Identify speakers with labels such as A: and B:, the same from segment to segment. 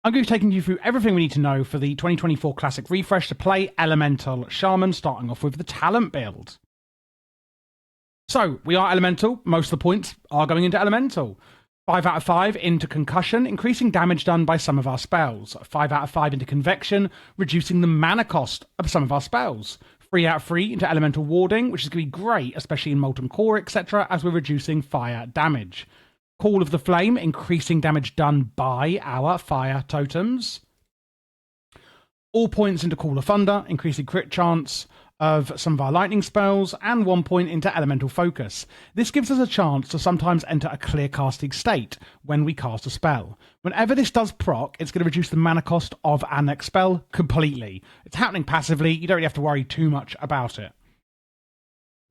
A: I'm going to be taking you through everything we need to know for the 2024 Classic Refresh to play Elemental Shaman, starting off with the talent build. So, we are Elemental. Most of the points are going into Elemental. 5 out of 5 into Concussion, increasing damage done by some of our spells. 5 out of 5 into Convection, reducing the mana cost of some of our spells. 3 out of 3 into Elemental Warding, which is going to be great, especially in Molten Core, etc., as we're reducing fire damage. Call of the Flame, increasing damage done by our fire totems. All points into Call of Thunder, increasing crit chance of some of our lightning spells, and 1 point into Elemental Focus. This gives us a chance to sometimes enter a clear casting state when we cast a spell. Whenever this does proc, it's going to reduce the mana cost of our next spell completely. It's happening passively, you don't really have to worry too much about it.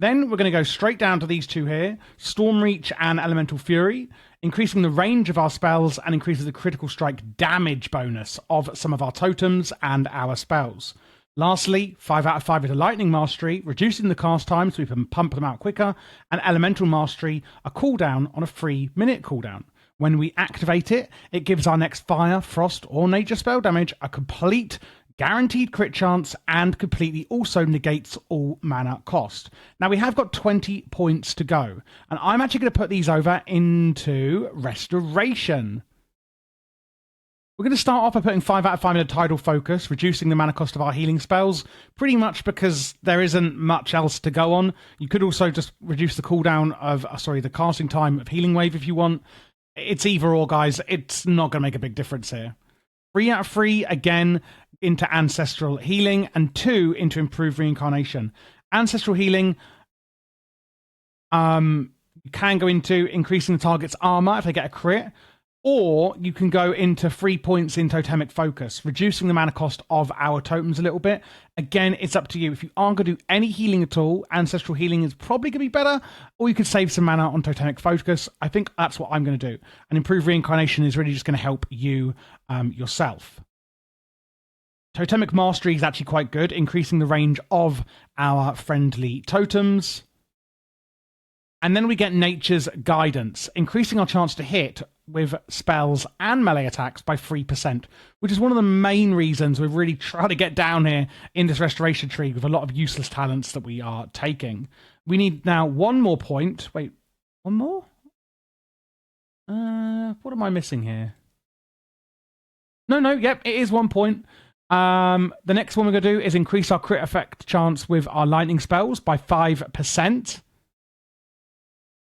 A: Then we're going to go straight down to these two here, Storm Reach and Elemental Fury, increasing the range of our spells and increases the critical strike damage bonus of some of our totems and our spells. Lastly, 5 out of 5 into Lightning Mastery, reducing the cast time so we can pump them out quicker, and Elemental Mastery, a cooldown on a 3-minute cooldown. When we activate it, it gives our next fire, frost, or nature spell damage a complete guaranteed crit chance and completely also negates all mana cost. Now we have got 20 points to go, and I'm actually going to put these over into Restoration. We're going to start off by putting 5 out of 5 into Tidal Focus, reducing the mana cost of our healing spells, pretty much because there isn't much else to go on. You could also just reduce the cooldown of, the casting time of Healing Wave if you want. It's either or, guys. It's not going to make a big difference here. 3 out of 3, again, into Ancestral Healing, and 2 into Improved Reincarnation. Ancestral Healing, you can go into increasing the target's armor if they get a crit, or you can go into 3 points in Totemic Focus, reducing the mana cost of our totems a little bit. Again, it's up to you. If you aren't going to do any healing at all, Ancestral Healing is probably going to be better, or you could save some mana on Totemic Focus. I think that's what I'm going to do. And Improved Reincarnation is really just going to help you yourself. Totemic Mastery is actually quite good, increasing the range of our friendly totems. And then we get Nature's Guidance, increasing our chance to hit with spells and melee attacks by 3%, which is one of the main reasons we're really trying to get down here in this restoration tree with a lot of useless talents that we are taking. We need now 1 more point. Wait, 1 more? What am I missing here? Yep, it is 1 point. The next one we're going to do is increase our crit effect chance with our lightning spells by 5%.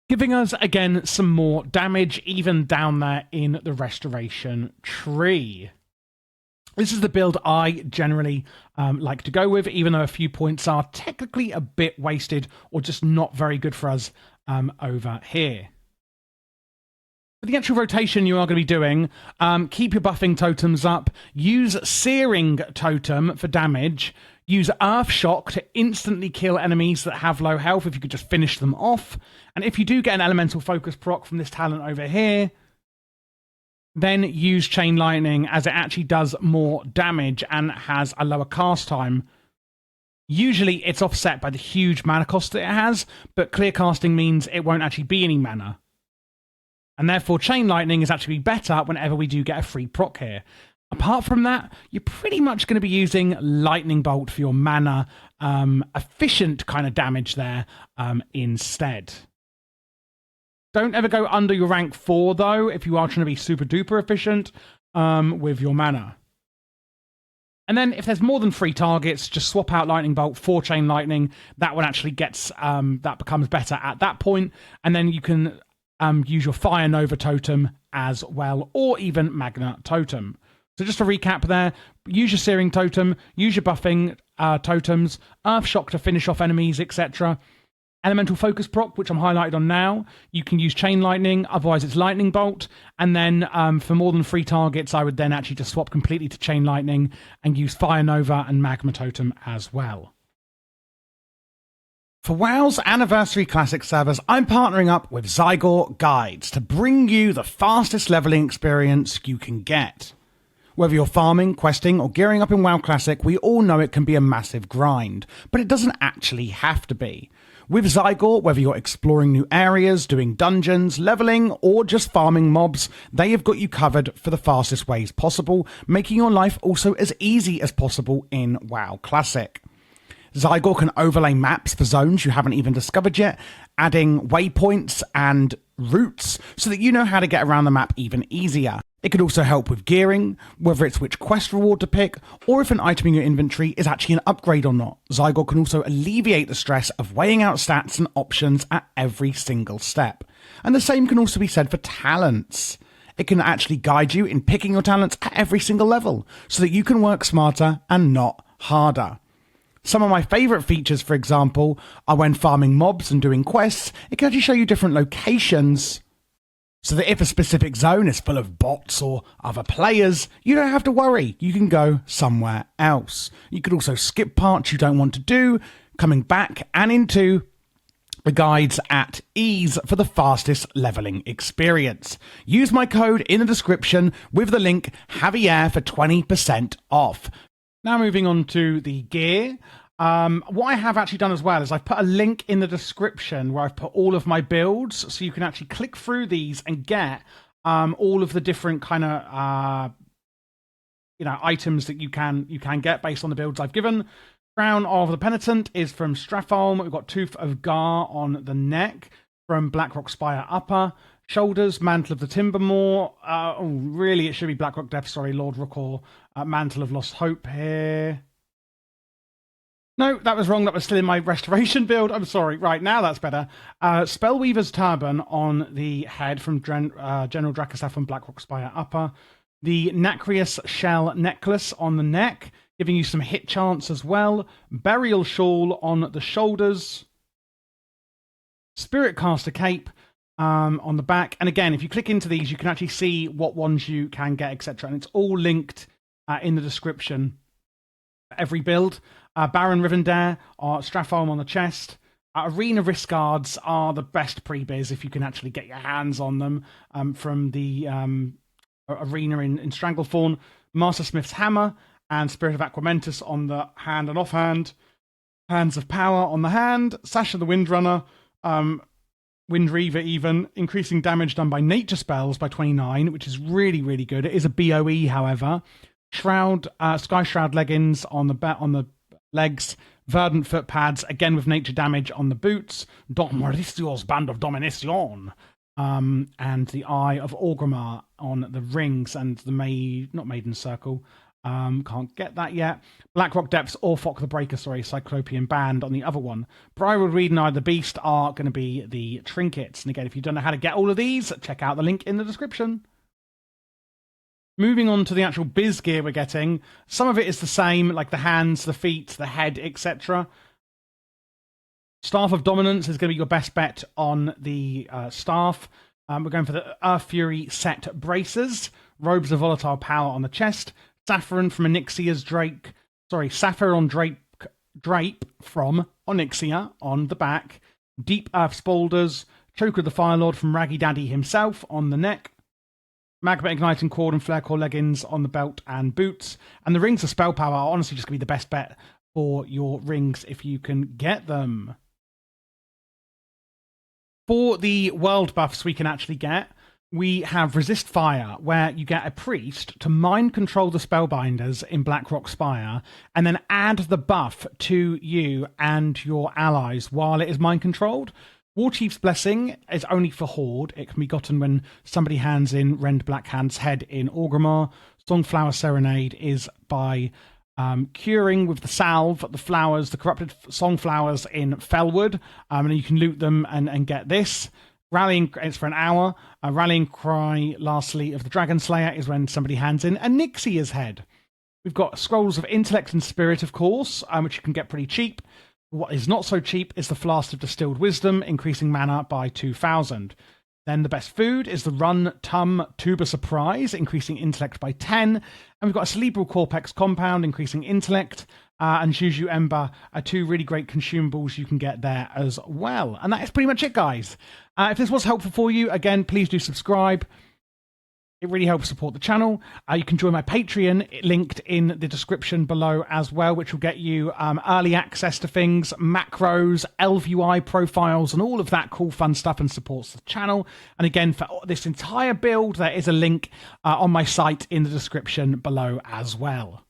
A: Giving us, again, some more damage, even down there in the restoration tree. This is the build I generally like to go with, even though a few points are technically a bit wasted or just not very good for us over here. For the actual rotation you are going to be doing, keep your buffing totems up, use Searing Totem for damage, use Earth Shock to instantly kill enemies that have low health if you could just finish them off, and if you do get an Elemental Focus proc from this talent over here, then use Chain Lightning as it actually does more damage and has a lower cast time. Usually it's offset by the huge mana cost that it has, but clear casting means it won't actually be any mana. And therefore, Chain Lightning is actually better whenever we do get a free proc here. Apart from that, you're pretty much going to be using Lightning Bolt for your mana efficient kind of damage there instead. Don't ever go under your rank 4, though, if you are trying to be super duper efficient with your mana. And then if there's more than 3 targets, just swap out Lightning Bolt for Chain Lightning. That one actually gets, that becomes better at that point. And then you can use your Fire Nova Totem as well, or even Magna Totem. So just to recap there, use your Searing Totem, use your buffing totems, Earth Shock to finish off enemies, etc. Elemental Focus proc, which I'm highlighted on now. You can use Chain Lightning, otherwise it's Lightning Bolt. And then for more than 3 targets, I would then actually just swap completely to Chain Lightning and use Fire Nova and Magma Totem as well. For WoW's Anniversary Classic servers, I'm partnering up with Zygor Guides to bring you the fastest leveling experience you can get. Whether you're farming, questing, or gearing up in WoW Classic, we all know it can be a massive grind, but it doesn't actually have to be. With Zygor, whether you're exploring new areas, doing dungeons, leveling, or just farming mobs, they have got you covered for the fastest ways possible, making your life also as easy as possible in WoW Classic. Zygor can overlay maps for zones you haven't even discovered yet, adding waypoints and routes so that you know how to get around the map even easier. It could also help with gearing, whether it's which quest reward to pick, or if an item in your inventory is actually an upgrade or not. Zygor can also alleviate the stress of weighing out stats and options at every single step. And the same can also be said for talents. It can actually guide you in picking your talents at every single level, so that you can work smarter and not harder. Some of my favourite features, for example, are when farming mobs and doing quests, it can actually show you different locations, so that if a specific zone is full of bots or other players, you don't have to worry. You can go somewhere else. You could also skip parts you don't want to do, coming back and into the guides at ease for the fastest leveling experience. Use my code in the description with the link Javier for 20% off. Now moving on to the gear. What I have actually done as well is I've put a link in the description where I've put all of my builds, so you can actually click through these and get all of the different kind of items that you can get based on the builds I've given. Crown of the Penitent is from Stratholme. We've got Tooth of Gar on the neck from Blackrock Spire Upper. Shoulders, Mantle of the Timbermore. Really, it should be Blackrock Depth. Sorry, Lord Rookor. Mantle of Lost Hope here. No, that was wrong. That was still in my restoration build. I'm sorry. Right, now that's better. Spellweaver's Turban on the head from General Drakasaf from Blackrock Spire Upper. The Nacreus Shell Necklace on the neck, giving you some hit chance as well. Burial Shawl on the shoulders. Spirit Caster Cape on the back. And again, if you click into these, you can actually see what ones you can get, etc. And it's all linked in the description for every build. Baron Rivendare or Stratholme on the chest. Arena Risk Guards are the best pre-biz if you can actually get your hands on them from the arena in Stranglethorn. Master Smith's Hammer and Spirit of Aquamentus on the hand and offhand. Hands of Power on the hand. Sash of the Windrunner. Wind Reaver even. Increasing damage done by nature spells by 29, which is really, really good. It is a BOE, however. Shroud, Sky Shroud leggings on the legs. Verdant foot pads, again with nature damage on the boots. Don Mauricio's Band of Domination. And the Eye of Orgrimmar on the rings and the not Maiden Circle. Can't get that yet. Blackrock Depths, Orphok the Breaker, Cyclopean Band on the other one. Briarwood Reed and Eye of the Beast are going to be the trinkets. And again, if you don't know how to get all of these, check out the link in the description. Moving on to the actual biz gear we're getting. Some of it is the same, like the hands, the feet, the head, etc. Staff of Dominance is going to be your best bet on the staff. We're going for the Earth Fury set braces. Robes of Volatile Power on the chest. Saffron from Onyxia's Drake. Sapphire on Drape from Onyxia on the back. Deep Earth Spaulders. Choke of the Firelord from Raggy Daddy himself on the neck. Magma Igniting Cord and Flare Core leggings on the belt and boots. And the Rings of Spell Power are honestly just going to be the best bet for your rings if you can get them. For the world buffs we can actually get, we have Resist Fire, where you get a priest to mind control the spellbinders in Blackrock Spire, and then add the buff to you and your allies while it is mind controlled. Warchief's Blessing is only for Horde. It can be gotten when somebody hands in Rend Blackhand's head in Orgrimmar. Songflower Serenade is by curing with the salve, the flowers, the corrupted songflowers in Felwood. And you can loot them and get this. Rallying, it's for an hour. Rallying Cry, lastly, of the Dragon Slayer is when somebody hands in Onyxia's head. We've got Scrolls of Intellect and Spirit, of course, which you can get pretty cheap. What is not so cheap is the Flask of Distilled Wisdom, increasing mana by 2,000. Then the best food is the Run Tum Tuba Surprise, increasing intellect by 10. And we've got a Cerebral Corpex Compound, increasing intellect. And Juju Ember are two really great consumables you can get there as well. And that is pretty much it, guys. If this was helpful for you, again, please do subscribe. It really helps support the channel. You can join my Patreon, linked in the description below as well, which will get you early access to things, macros, ElvUI profiles, and all of that cool fun stuff, and supports the channel. And again, for this entire build, there is a link on my site in the description below as well.